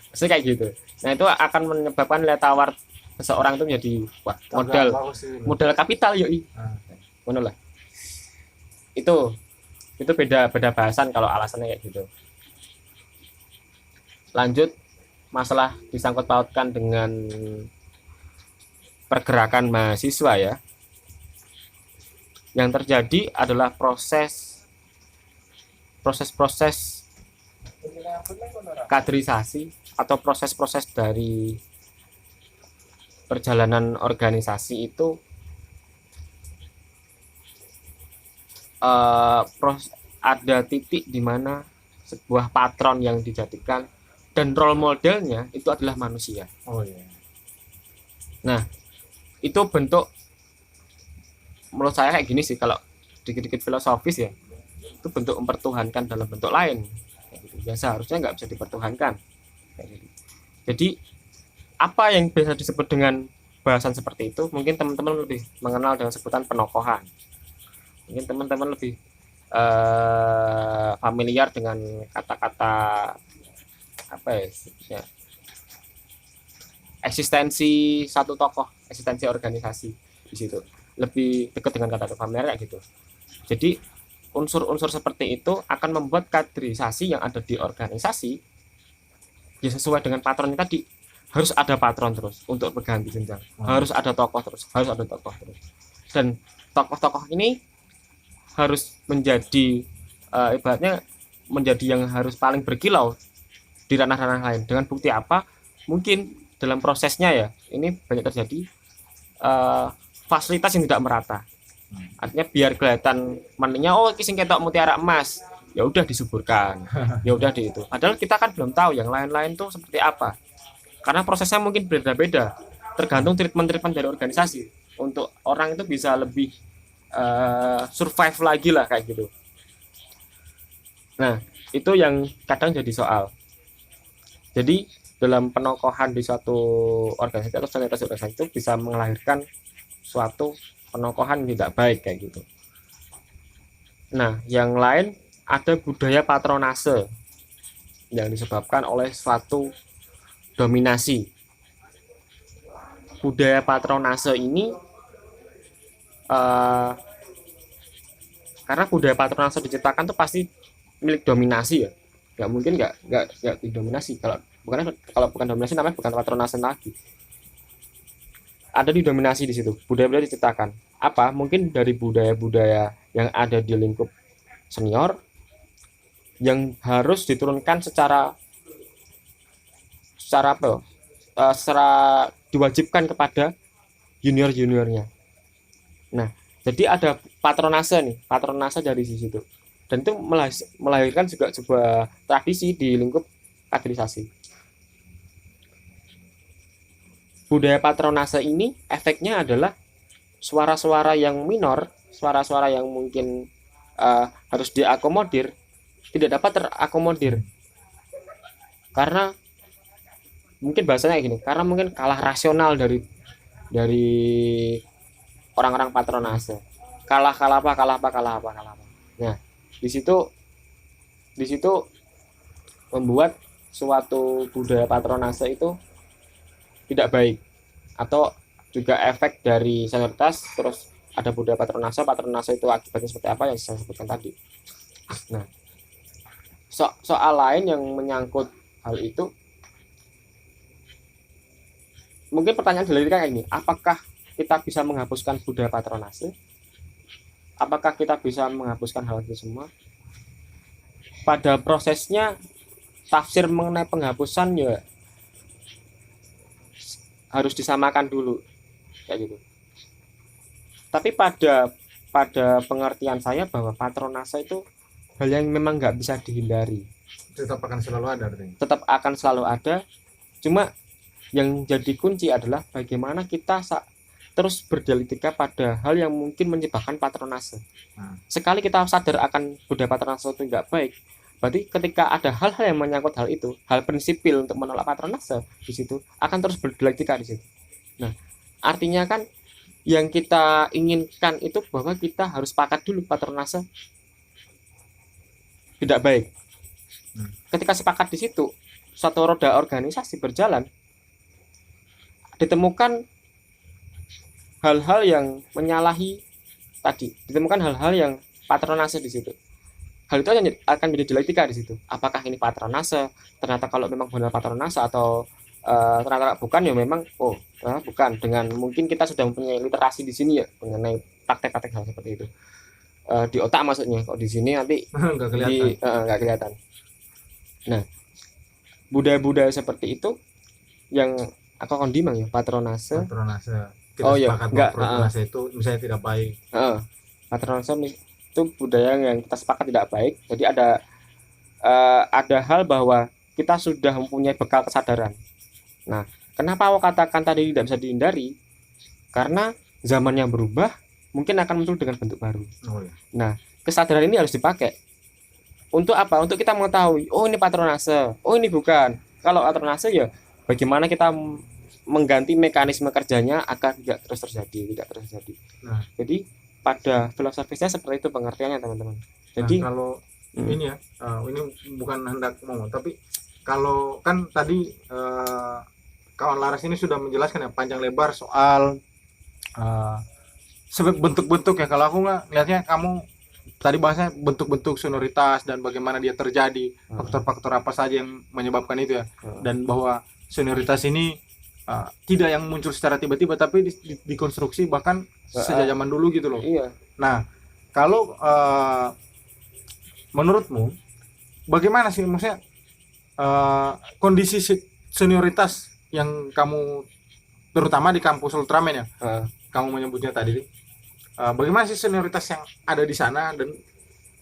maksudnya kayak gitu. Nah itu akan menyebabkan nilai tawar seseorang itu menjadi modal kapital yoi. Ngono lah. Itu beda bahasan kalau alasannya kayak gitu. Lanjut, masalah disangkut pautkan dengan pergerakan mahasiswa ya. Yang terjadi adalah proses kaderisasi atau proses-proses dari perjalanan organisasi itu ada titik di mana sebuah patron yang dijadikan dan role modelnya itu adalah manusia. Oh iya. Nah, itu bentuk, menurut saya kayak gini sih, kalau dikit-dikit filosofis ya, itu bentuk mempertuhankan dalam bentuk lain. Ya seharusnya nggak bisa dipertuhankan. Jadi apa yang bisa disebut dengan bahasan seperti itu, mungkin teman-teman lebih mengenal dengan sebutan penokohan. Mungkin teman-teman lebih familiar dengan kata-kata eksistensi satu tokoh, eksistensi organisasi di situ. Lebih dekat dengan kata familiar kayak gitu. Jadi unsur-unsur seperti itu akan membuat kaderisasi yang ada di organisasi ya sesuai dengan patronnya tadi, harus ada patron terus untuk berganti jenjang. Harus ada tokoh terus, harus ada tokoh terus. Dan tokoh-tokoh ini harus menjadi ibaratnya menjadi yang harus paling berkilau di ranah-ranah lain. Dengan bukti apa? Mungkin dalam prosesnya ya, ini banyak terjadi fasilitas yang tidak merata. Artinya biar kelihatan manenya, oh ini sing ketok mutiara emas, ya udah disuburkan, ya udah di itu. Padahal kita kan belum tahu yang lain-lain tuh seperti apa. Karena prosesnya mungkin berbeda-beda, tergantung treatment-treatment dari organisasi. Untuk orang itu bisa lebih survive lagi lah kayak gitu. Nah, itu yang kadang jadi soal. Jadi dalam penokohan di suatu organisasi atau senioritas organisasi itu bisa melahirkan suatu penokohan yang tidak baik kayak gitu. Nah, yang lain ada budaya patronase yang disebabkan oleh suatu dominasi. Budaya patronase ini karena budaya patronase diciptakan tuh pasti milik dominasi ya, nggak mungkin nggak didominasi. Kalau bukan dominasi namanya bukan patronase lagi, ada didominasi di situ. Budaya-budaya diciptakan apa mungkin dari budaya-budaya yang ada di lingkup senior yang harus diturunkan secara apa secara diwajibkan kepada junior-juniornya. Nah, jadi ada patronase dari situ. Dan itu melahirkan juga sebuah tradisi di lingkup kaderisasi. Budaya patronase ini efeknya adalah suara-suara yang minor, suara-suara yang mungkin harus diakomodir, tidak dapat terakomodir. Karena mungkin bahasanya gini, karena mungkin kalah rasional dari orang-orang patronase. Kalah apa. Nah, di situ membuat suatu budaya patronase itu tidak baik, atau juga efek dari senioritas terus ada budaya patronase itu akibatnya seperti apa yang saya sebutkan tadi. Nah, soal lain yang menyangkut hal itu, mungkin pertanyaan dari kayak ini, apakah kita bisa menghapuskan budaya patronase? Apakah kita bisa menghapuskan hal itu semua? Pada prosesnya tafsir mengenai penghapusan ya harus disamakan dulu kayak gitu. Tapi pada pengertian saya bahwa patronase itu hal yang memang nggak bisa dihindari. Tetap akan selalu ada artinya. Tetap akan selalu ada. Cuma yang jadi kunci adalah bagaimana kita terus berdialektika pada hal yang mungkin menyebabkan patronase. Sekali kita sadar akan budaya patronase itu nggak baik, berarti ketika ada hal-hal yang menyangkut hal itu, hal prinsipil untuk menolak patronase di situ akan terus berdialektika di situ. Nah, artinya kan yang kita inginkan itu bahwa kita harus sepakat dulu patronase tidak baik. Ketika sepakat di situ, suatu roda organisasi berjalan, ditemukan hal-hal yang menyalahi tadi, ditemukan hal-hal yang patronase di situ. Hal itu akan menjadi dialektika di situ. Apakah ini patronase? Ternyata kalau memang benar patronase atau ternyata bukan, ya memang bukan. Dengan mungkin kita sudah mempunyai literasi di sini ya mengenai praktek-praktek hal seperti itu. Di otak maksudnya, kok di sini nanti nggak kelihatan. Nah, budaya-budaya seperti itu yang aku kondimang ya patronase. Kita sepakat bahwa patronase itu misalnya tidak baik. Patronase itu budaya yang kita sepakat tidak baik. Jadi ada hal bahwa kita sudah mempunyai bekal kesadaran. Nah, kenapa aku katakan tadi tidak bisa dihindari? Karena zaman yang berubah, mungkin akan muncul dengan bentuk baru. Nah, kesadaran ini harus dipakai. Untuk apa? Untuk kita mengetahui, oh ini patronase, oh ini bukan. Kalau patronase ya bagaimana kita mengganti mekanisme kerjanya agar tidak terus terjadi. Nah, jadi pada filosofisnya seperti itu pengertiannya, teman-teman. Jadi kalau ini ya, ini bukan hendak ngomong, tapi kalau kan tadi kawan Laras ini sudah menjelaskan ya panjang lebar soal bentuk-bentuk ya. Kalau aku nggak lihatnya, kamu tadi bahasnya bentuk-bentuk sonoritas dan bagaimana dia terjadi, faktor-faktor apa saja yang menyebabkan itu ya, dan bahwa senioritas ini tidak yang muncul secara tiba-tiba tapi dikonstruksi bahkan sejak zaman dulu gitu loh. Iya. Nah, kalau menurutmu bagaimana sih maksudnya kondisi senioritas yang kamu terutama di kampus Ultraman ya, Heeh. kamu menyebutnya tadi, bagaimana sih senioritas yang ada di sana dan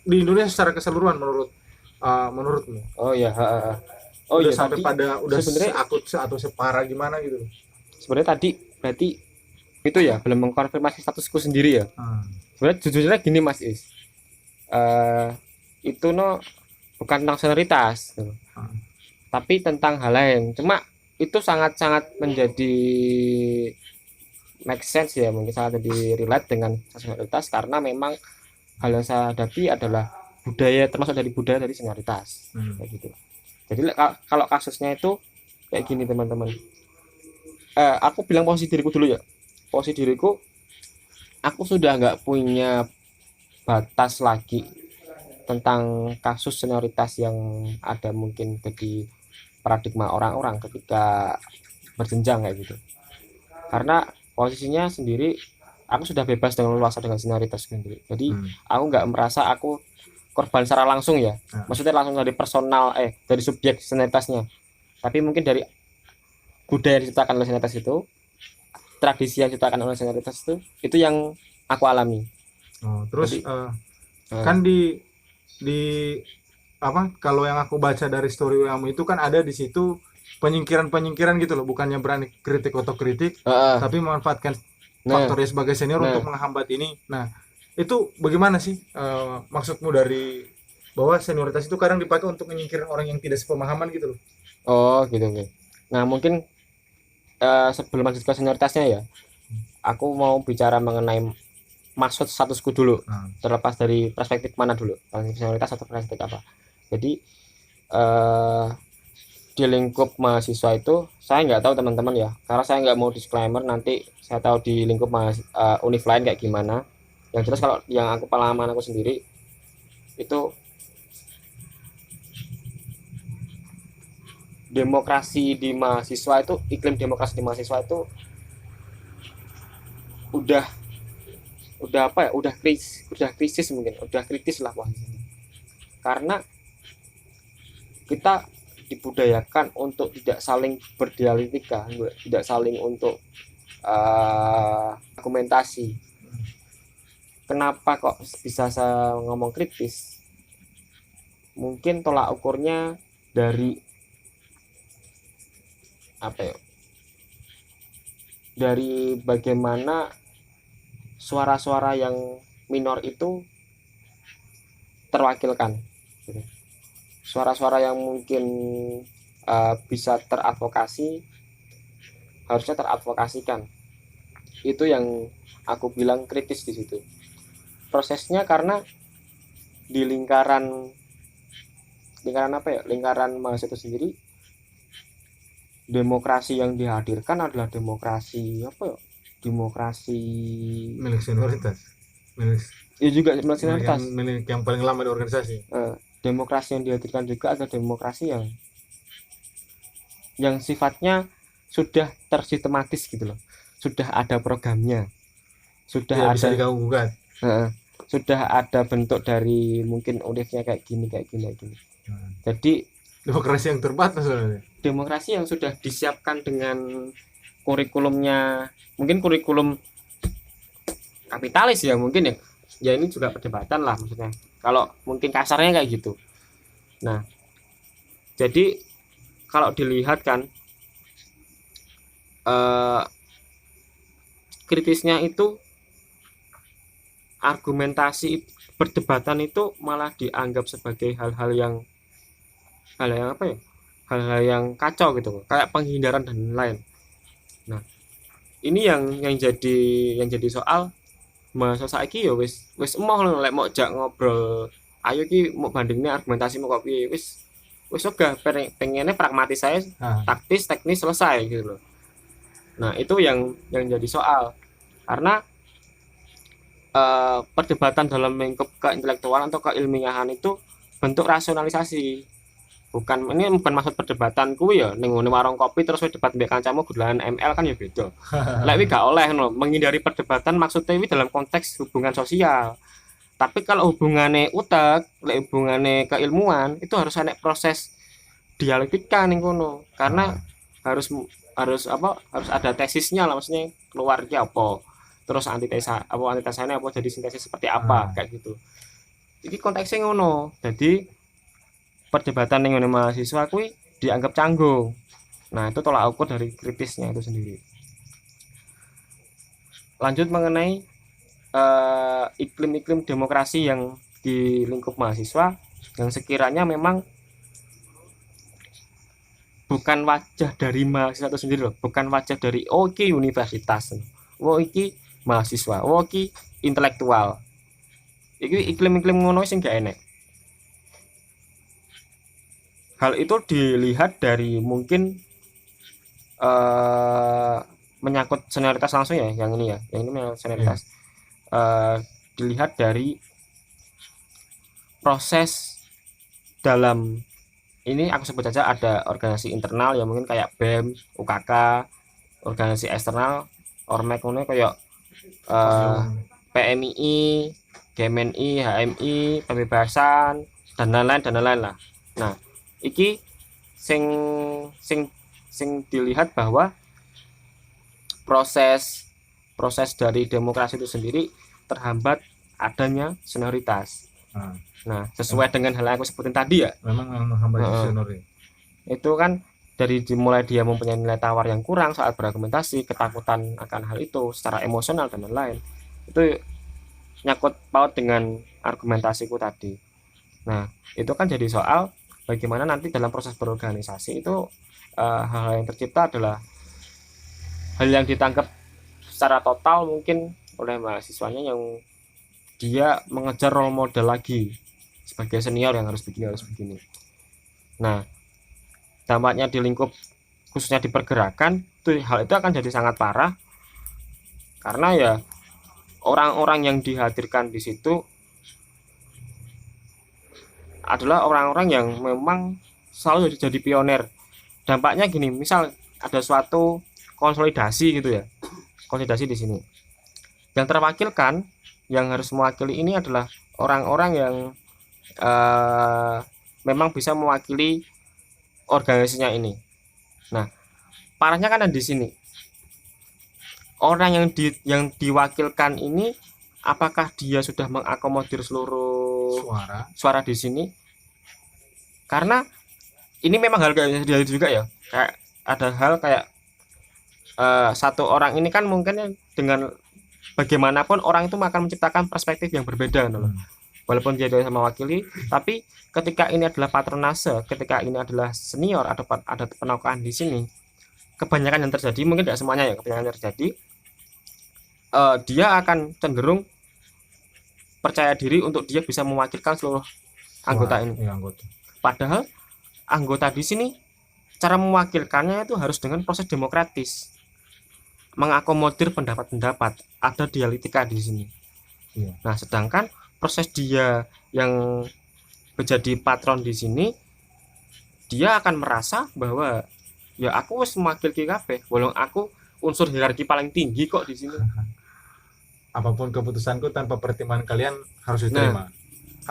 di Indonesia secara keseluruhan menurutmu? Oh ya, heeh. Oh Udah iya, sampai tadi pada udah sebenarnya seakut atau separah gimana gitu? sebenarnya tadi berarti itu ya belum mengkonfirmasi statusku sendiri ya. Sebenarnya jujurnya gini Mas Is, itu bukan tentang senioritas gitu. Tapi tentang hal lain. Cuma itu sangat-sangat menjadi make sense ya, mungkin sangat jadi relate dengan senioritas karena memang hal yang saya hadapi adalah budaya, termasuk dari budaya dari senioritas kayak gitu. Jadi kalau kasusnya itu kayak gini teman-teman, aku bilang posisi diriku dulu ya. Posisi diriku, aku sudah nggak punya batas lagi tentang kasus senioritas yang ada mungkin jadi paradigma orang-orang ketika berjenjang kayak gitu. Karena posisinya sendiri aku sudah bebas dengan leluasa dengan senioritas sendiri. Jadi aku nggak merasa aku korban secara langsung ya. Maksudnya langsung dari personal dari subjek senioritasnya. Tapi mungkin dari budaya yang diciptakan oleh senioritas itu, tradisi yang diciptakan oleh senioritas itu yang aku alami. Terus Jadi, kan di apa kalau yang aku baca dari story kamu itu kan ada di situ penyingkiran gitu loh, bukannya berani kritik otokritik tapi memanfaatkan faktornya sebagai senior untuk menghambat ini. Nah, itu bagaimana sih maksudmu dari bahwa senioritas itu kadang dipakai untuk menyingkirkan orang yang tidak sepemahaman gitu loh? Oh gitu. Nah mungkin sebelum lanjut ke senioritasnya ya, aku mau bicara mengenai maksud statusku dulu, terlepas dari perspektif mana dulu, senioritas atau perspektif apa. Jadi di lingkup mahasiswa itu saya nggak tahu teman-teman ya, karena saya nggak mau disclaimer nanti saya tahu di lingkup univ lain kayak gimana. Yang jelas kalau yang pengalaman aku sendiri itu demokrasi di mahasiswa itu, iklim demokrasi di mahasiswa itu udah apa ya, udah krisis mungkin, udah kritis lah posisinya. Karena kita dibudayakan untuk tidak saling berdialektika, tidak saling untuk argumentasi. Kenapa kok bisa saya ngomong kritis? Mungkin tolak ukurnya dari apa ya? Dari bagaimana suara-suara yang minor itu terwakilkan. Suara-suara yang mungkin bisa teradvokasi harusnya teradvokasikan. Itu yang aku bilang kritis di situ. Prosesnya karena di lingkaran apa ya? Lingkaran mahasiswa itu sendiri, demokrasi yang dihadirkan adalah demokrasi apa ya? Demokrasi Milik senioritas. ya juga milik senioritas. Milik yang paling lama di organisasi. Demokrasi yang dihadirkan juga adalah demokrasi yang sifatnya sudah tersistematis gitu loh. Sudah ada programnya. Sudah bisa ada diganggu gugat. Sudah ada bentuk dari mungkin univnya kayak gini. Jadi Demokrasi yang terbatas sebenarnya. Demokrasi yang sudah disiapkan dengan kurikulumnya, mungkin kurikulum kapitalis ya mungkin ya. Ya ini juga perdebatan lah maksudnya. Kalau mungkin kasarnya kayak gitu. Nah, jadi kalau dilihat kan kritisnya itu argumentasi perdebatan itu malah dianggap sebagai hal-hal yang apa ya? Hal-hal yang kacau gitu, kayak penghindaran dan lain. Nah, ini yang jadi soal mahasiswa saiki ya wis emoh lek mau jak ngobrol. Ayo ki mau bandingnya argumentasi mau kok piye wis ogah pengennya pragmatis saya, taktis teknis selesai gitu loh. Nah, itu yang jadi soal. Karena perdebatan dalam lingkup keintelektualan atau keilmiahan itu bentuk rasionalisasi. ini bukan maksud perdebatan kuwi ya ning ngene warung kopi terus kowe debat mbek kancamu gulalan ML kan ya beda. Lek kuwi gak oleh ngono, menghindari perdebatan maksudnya kuwi dalam konteks hubungan sosial. Tapi kalau hubungannya utek, lek hubungannya keilmuan itu harus ada proses dialektika ning kono. Karena harus harus ada tesisnya lah, maksudnya keluar ki apa. Terus antitesanya apa, jadi sintesis seperti apa kayak gitu. Iki konteksnya ngono. Jadi perdebatan dengan mahasiswa kuwi dianggap canggung. Nah, itu tolak ukur dari kritisnya itu sendiri. Lanjut mengenai iklim-iklim demokrasi yang di lingkup mahasiswa yang sekiranya memang bukan wajah dari mahasiswa itu sendiri loh, bukan wajah dari universitas, iki mahasiswa, iki intelektual. Iki iklim-iklim ngono sing gak enek. Hal itu dilihat dari mungkin menyangkut senioritas langsung ya, yang ini senioritas. Dilihat dari proses dalam ini, aku sebut saja ada organisasi internal ya, mungkin kayak BEM, UKK, organisasi eksternal, Ormek ngono kayak PMII, GMNI, HMI, pembebasan dan lain-lain lah. Nah, iki sing dilihat bahwa proses dari demokrasi itu sendiri terhambat adanya senioritas. Nah, sesuai dengan hal yang aku sebutin tadi ya. Memang menghambat senioritas. Itu kan dari dimulai dia mempunyai nilai tawar yang kurang saat berargumentasi, ketakutan akan hal itu secara emosional dan lain-lain. Itu nyangkut paut dengan argumentasiku tadi. Nah, itu kan jadi soal bagaimana nanti dalam proses berorganisasi itu hal yang tercipta adalah hal yang ditangkap secara total mungkin oleh mahasiswanya yang dia mengejar role model lagi sebagai senior yang harus begini. Nah, dampaknya di lingkup khususnya di pergerakan itu hal itu akan jadi sangat parah karena ya orang-orang yang dihadirkan di situ adalah orang-orang yang memang selalu jadi pionir. Dampaknya gini, misal ada suatu konsolidasi gitu ya, konsolidasi di sini. Yang terwakilkan, yang harus mewakili ini adalah orang-orang yang memang bisa mewakili organisasinya ini. Nah, parahnya kan ada di sini. Orang yang diwakilkan ini, apakah dia sudah mengakomodir seluruh suara di sini? Karena ini memang hal kayak juga ya, kayak ada hal kayak satu orang ini kan mungkin dengan bagaimanapun orang itu akan menciptakan perspektif yang berbeda loh. Walaupun dia sama mewakili, tapi ketika ini adalah patronase, ketika ini adalah senior, ada penaukahan di sini, kebanyakan yang terjadi, mungkin tidak semuanya ya, kebanyakan yang terjadi, dia akan cenderung percaya diri untuk dia bisa mewakilkan seluruh anggota ini. Padahal anggota di sini cara mewakilkannya itu harus dengan proses demokratis, mengakomodir pendapat-pendapat, ada dialektika di sini. Nah, sedangkan proses dia yang menjadi patron di sini, dia akan merasa bahwa ya aku wis mewakili kabeh, walau aku unsur hierarki paling tinggi kok di sini. Apapun keputusanku tanpa pertimbangan kalian harus diterima,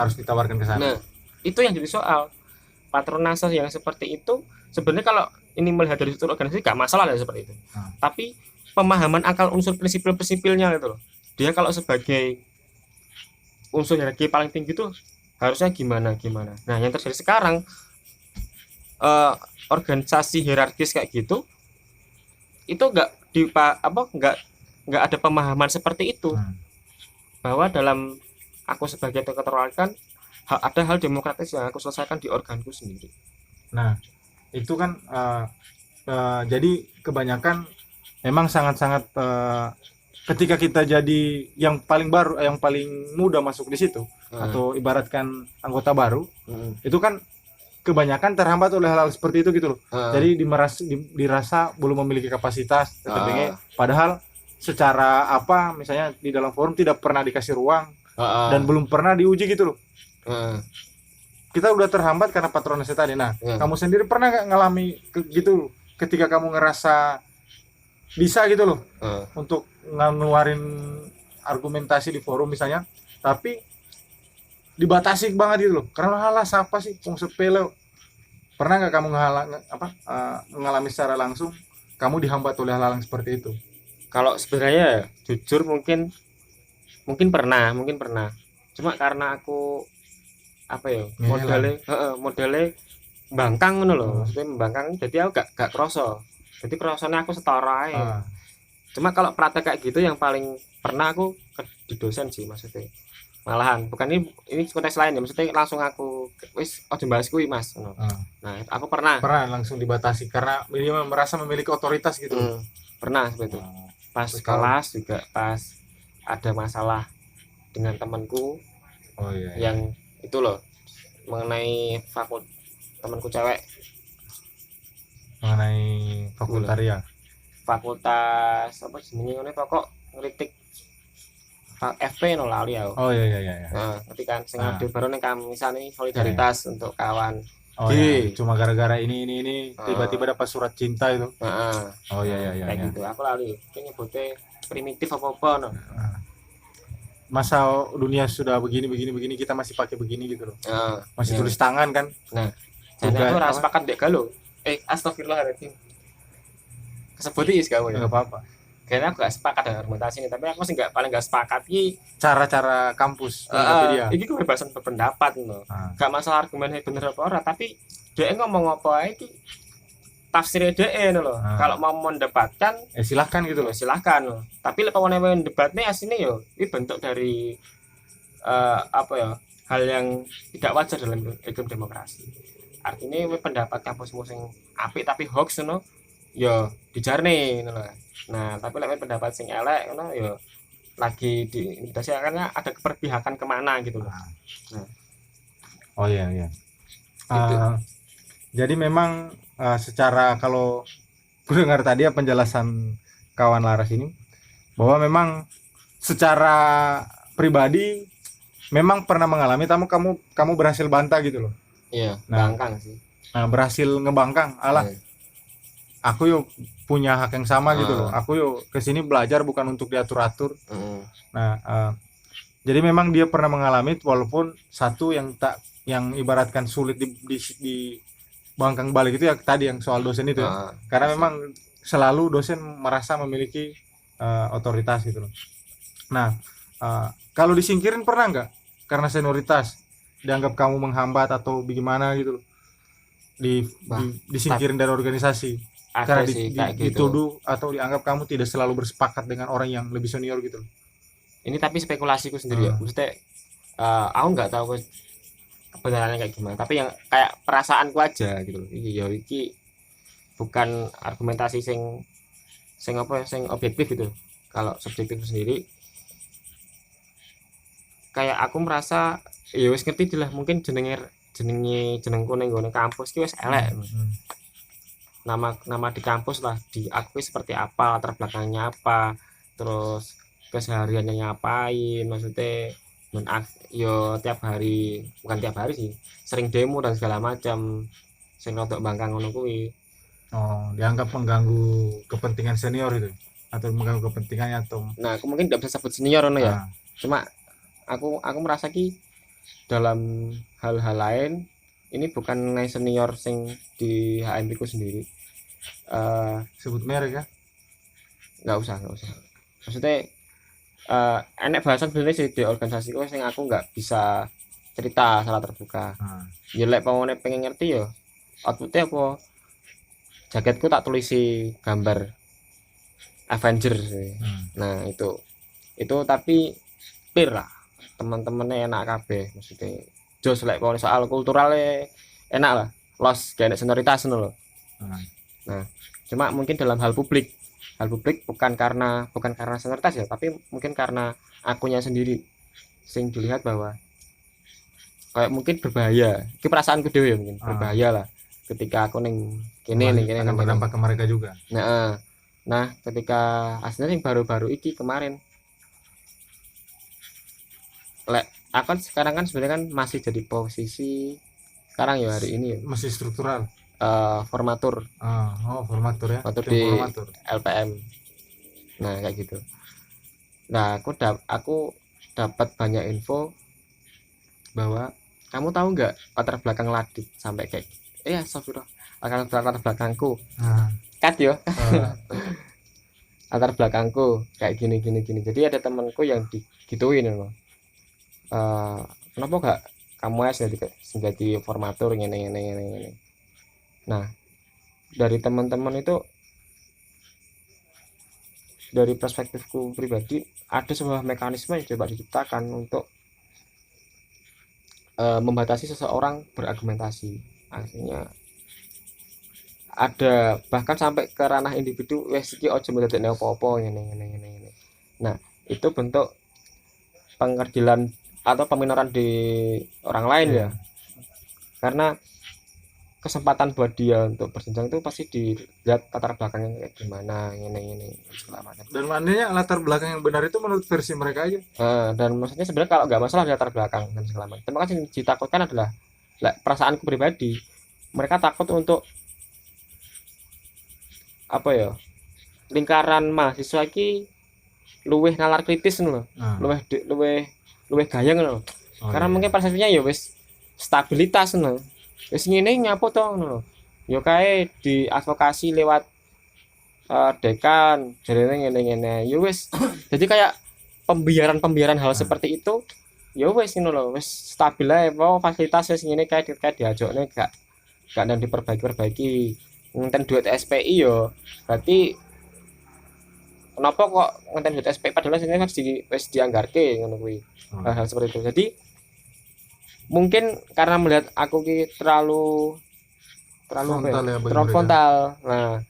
harus ditawarkan ke sana. Nah, itu yang jadi soal. Patronase yang seperti itu sebenarnya kalau ini melihat dari struktur organisasi gak masalah ya seperti itu. Tapi pemahaman akal unsur prinsipil-prinsipilnya gitu loh. Dia kalau sebagai unsur hierarki paling tinggi itu harusnya gimana. Nah, yang terjadi sekarang organisasi hierarkis kayak gitu itu nggak ada pemahaman seperti itu, bahwa dalam aku sebagai terwakilkan ada hal demokratis yang aku selesaikan di organku sendiri. Nah, itu kan jadi kebanyakan memang sangat-sangat ketika kita jadi yang paling baru, yang paling muda masuk di situ, atau ibaratkan anggota baru, itu kan kebanyakan terhambat oleh hal-hal seperti itu gitu loh. Jadi dirasa belum memiliki kapasitas, padahal secara misalnya di dalam forum tidak pernah dikasih ruang dan belum pernah diuji gitu loh. kita udah terhambat karena patronase tadi. Nah, Ya. kamu sendiri pernah nggak ngalami gitu ketika kamu ngerasa bisa gitu loh Eh, untuk ngeluarin argumentasi di forum misalnya, tapi dibatasi banget gitu loh. Karena halah siapa sih wong sepele. Pernah nggak kamu mengalami secara langsung kamu dihambat oleh hal-hal yang seperti itu? kalau sebenarnya jujur mungkin pernah. Cuma karena aku apa ya modele mbangkang ngono lho. Maksudnya mbangkang jadi aku gak kroso. Jadi krosone aku setara ae. Ah, Cuma kalau praktek kayak gitu yang paling pernah aku di dosen sih maksudnya. Malahan bukan ini konteks lain ya, maksudnya langsung aku wis aja bahas kuwi Mas ngono. ah. Nah, aku pernah. Pernah langsung dibatasi karena dia merasa memiliki otoritas gitu loh. Pernah seperti itu. Ah, Pas Terus kalau- kelas juga pas ada masalah dengan temanku oh iya, iya. yang itu loh mengenai temanku cewek Mengenai fakultaria. fakultas apa jenenge ngene pokok ngritik FP no lali aku. Oh iya iya iya. Iya. Nah, ngerti kan sing Ah. ada baru ning kamisan ini solidaritas untuk kawan. Oh G. iya. Cuma gara-gara ini Ah. tiba-tiba dapat surat cinta itu. Heeh. Oh iya iya iya. Kayak Iya. gitu. Aku lali. Ki nyebute primitif apa no. Masa dunia sudah begini kita masih pakai begini gitu loh. Heeh. Masih Iya. tulis tangan kan? Jadi Juga aku ora apa? sepakat dek galo. Astagfirullahaladzim. Kesebut is kamu ya. Enggak apa-apa. Kayaknya aku gak sepakat dengan argumentasi ini, tapi aku sih paling gak sepakat ki Cara-cara kampus menghadapi dia. iki kebebasan berpendapat no. Ah. Gak masalah argumennya bener apa ora, tapi dia ngomong apa ae ki tafsirnya dia no loh. Ah. Kalau mau mendapatkan Silahkan gitu loh. ya silahkan loh. Tapi lepas yang debatnya aslinya yo ini bentuk dari apa ya hal yang tidak wajar dalam iklim demokrasi. Artinya pendapat kampusmu sing apik tapi hoax no yo dijarne no. Nah, tapi lek pendapat sing elek ngono ya lagi diinvestasi karena ada keperpihakan kemana gitu loh. Oh iya iya. Gitu. Jadi memang secara kalau gue dengar tadi ya penjelasan kawan Laras ini bahwa memang secara pribadi memang pernah mengalami kamu berhasil bantah gitu loh. Iya, Nah. bangkang sih. Nah, berhasil ngebangkang. Alah, Iya. aku yuk punya hak yang sama gitu loh. Ah. Aku yuk kesini belajar bukan untuk diatur-atur. Heeh. Nah, jadi memang dia pernah mengalami walaupun satu yang ibaratkan sulit di bangkang balik itu ya tadi yang soal dosen itu ya. Ah. Karena memang selalu dosen merasa memiliki otoritas gitu loh. Nah, kalau disingkirin pernah nggak karena senioritas dianggap kamu menghambat atau bagaimana gitu loh, disingkirin dari organisasi karena Ada sih kayak gitu. dituduh atau dianggap kamu tidak selalu bersepakat dengan orang yang lebih senior gitu loh. Ini tapi spekulasiku sendiri ya. Maksudnya aku nggak tahu kebenarannya kayak gimana, tapi yang kayak perasaanku aja gitu loh. Iki bukan argumentasi sing objektif gitu. Kalau subjektif sendiri kayak aku merasa ya wis ngerti lah mungkin jenengku ning nggone kampus ki wis elek. Nama di kampus lah diakui seperti apa, latar belakangnya apa, terus kesehariannya ngapain, maksudnya yo tiap hari, bukan tiap hari sih, sering demo dan segala macam, sing rodok bangkang ngono kuwi. Oh, dianggap mengganggu kepentingan senior itu atau mengganggu kepentingannya atau Nah, aku mungkin tidak bisa sebut senior ngono ya. Ah, Cuma aku merasa ki dalam hal-hal lain ini bukan mengenai senior sing di HMP ku sendiri. sebut merek ya. Nggak usah maksudnya enek bahasan sebenarnya sih di organisasiku sing aku nggak bisa cerita secara terbuka. Ya lek pamane pengen ngerti ya outputnya apa, jaketku tak tulisi gambar Avengers sih. Nah itu tapi clear lah teman-temannya enak kabeh, maksudnya jos lek pamane soal kulturalnya enak lah, los kayak senioritas loh. Nah, cuma mungkin dalam hal publik bukan karena senioritas ya, tapi mungkin karena akunya sendiri sing dilihat bahwa kayak mungkin berbahaya. Itu perasaanku dewe mungkin berbahaya lah ketika aku ning kene akan berdampak ke mereka juga. Nah, ketika aslinya yang baru-baru iki kemarin lek aku kan sekarang kan sebenarnya kan masih jadi posisi sekarang ya hari ini ya. Masih struktural. Formatur Formatur ya. Formatur Tim di formatur. LPM. Nah kayak gitu. Nah aku dapat banyak info bahwa kamu tahu nggak latar belakang Ladit sampai kayak astagfirullah, latar belakangku Nah, cut yo. eh, Latar belakangku kayak gini gini gini, jadi ada temanku yang digituin loh. Kenapa gak kamu ya jadi formatur ini. Nah dari teman-teman itu, dari perspektifku pribadi, ada sebuah mekanisme yang coba diciptakan untuk membatasi seseorang berargumentasi. Artinya ada bahkan sampai ke ranah individu, wes iki aja mendadekne apa-apa ngene. Nah, itu bentuk pengerdilan atau peminoran di orang lain ya. Karena kesempatan buat dia untuk berjenjang itu pasti dilihat latar belakangnya kayak gimana, ngene segala macam. dan maknanya latar belakang yang benar itu menurut versi mereka aja. Dan maksudnya sebenarnya kalau nggak masalah di latar belakang dan segala macam. Tapi kan yang ditakutkan adalah perasaanku pribadi. Mereka takut untuk apa ya? Lingkaran mahasiswa iki luweh nalar kritis loh. Luweh gayeng loh. Karena mungkin persepsinya ya wis stabilitas loh. Wis ngene nyapo to ngono. Ya kae diadvokasi lewat dekan jarene ngene. Ya wis. Jadi kayak pembiaran hal seperti itu ya wis ngono lho, wis stabil ae fasilitas wis ngene kae diajokne gak nang diperbaiki. Ngenten duit SPI yo. Berarti kenapa kok ngenten duit SPI padahal sini wis dianggarke ngono kuwi. Hal seperti itu. Jadi mungkin karena melihat aku ki terlalu Frontal ya, bagi terlalu mereka. frontal. Nah,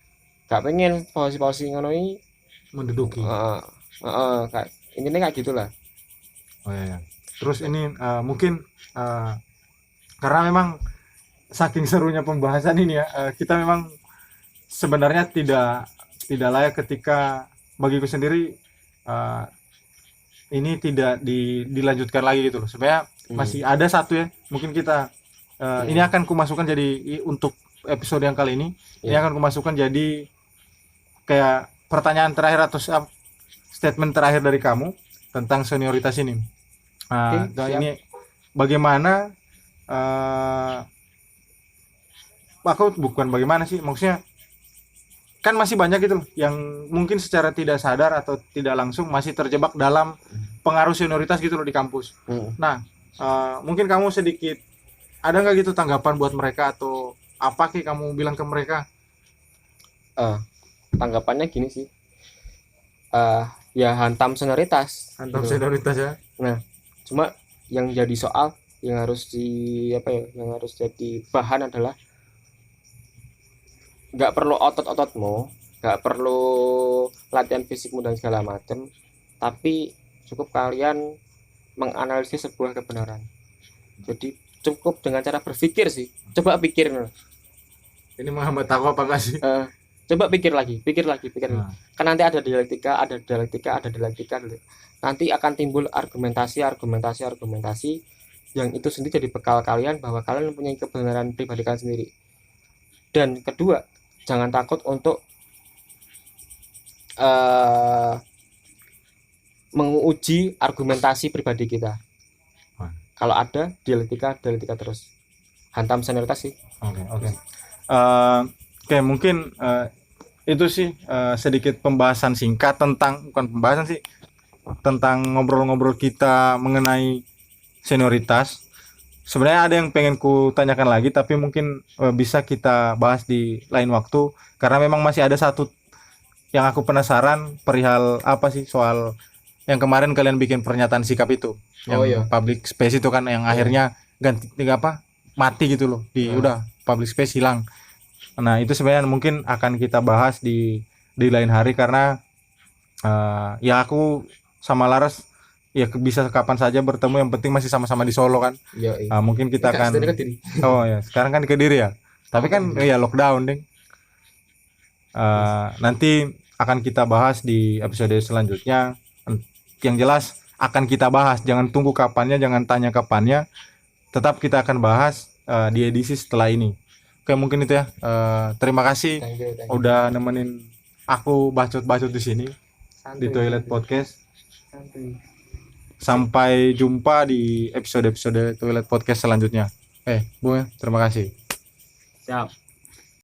gak pengen posisi ngono iki Menduduki. kayak intinya kayak gitulah. Iya. Terus ini mungkin karena memang saking serunya pembahasan ini ya, kita memang sebenarnya tidak layak ketika bagiku sendiri ini tidak dilanjutkan lagi gitu loh. Sebenarnya masih ada satu ya, mungkin kita ini akan kumasukkan jadi untuk episode yang kali ini. Ini akan kumasukkan jadi kayak pertanyaan terakhir atau statement terakhir dari kamu tentang senioritas ini. Ini bagaimana? Aku bukan bagaimana sih, maksudnya kan masih banyak gitu loh yang mungkin secara tidak sadar atau tidak langsung masih terjebak dalam pengaruh senioritas gitu loh di kampus. Nah, mungkin kamu sedikit ada nggak gitu tanggapan buat mereka atau apa sih kamu bilang ke mereka? Tanggapannya gini sih, ya hantam senioritas. Hantam gitu. senioritas ya. Nah, cuma yang jadi soal yang harus yang harus jadi bahan adalah nggak perlu otot-ototmu, nggak perlu latihan fisikmu dan segala macam, tapi cukup kalian menganalisis sebuah kebenaran. Jadi cukup dengan cara berpikir sih. Coba pikir. Ini menghambat aku apa enggak sih? Coba pikir lagi. Kan nanti ada dialektika. Nanti akan timbul argumentasi yang itu sendiri jadi bekal kalian bahwa kalian mempunyai kebenaran pribadi kalian sendiri. Dan kedua, jangan takut untuk menguji argumentasi pribadi kita. Kalau ada dialektika terus. Hantam senioritas sih. Oke, mungkin itu sih sedikit pembahasan singkat tentang ngobrol-ngobrol kita mengenai senioritas. Sebenarnya ada yang pengen ku tanyakan lagi, tapi mungkin bisa kita bahas di lain waktu karena memang masih ada satu yang aku penasaran perihal apa sih soal yang kemarin kalian bikin pernyataan sikap itu, yang public space itu kan yang akhirnya mati gitu loh, udah public space hilang. Nah itu sebenarnya mungkin akan kita bahas di lain hari karena ya aku sama Laras ya bisa kapan saja bertemu, yang penting masih sama-sama di Solo kan. Mungkin kita akan sekarang kan di Kediri ya, tapi kan ya lockdown ding. Nanti akan kita bahas di episode selanjutnya. Yang jelas akan kita bahas, jangan tunggu kapannya, jangan tanya kapannya, tetap kita akan bahas di edisi setelah ini. Oke, mungkin itu ya. Terima kasih Thank you. udah nemenin aku bacot-bacot di sini di Santuy, Toilet santuy, Podcast. santuy. Sampai jumpa di episode-episode Toilet Podcast selanjutnya. Bu, terima kasih. Siap.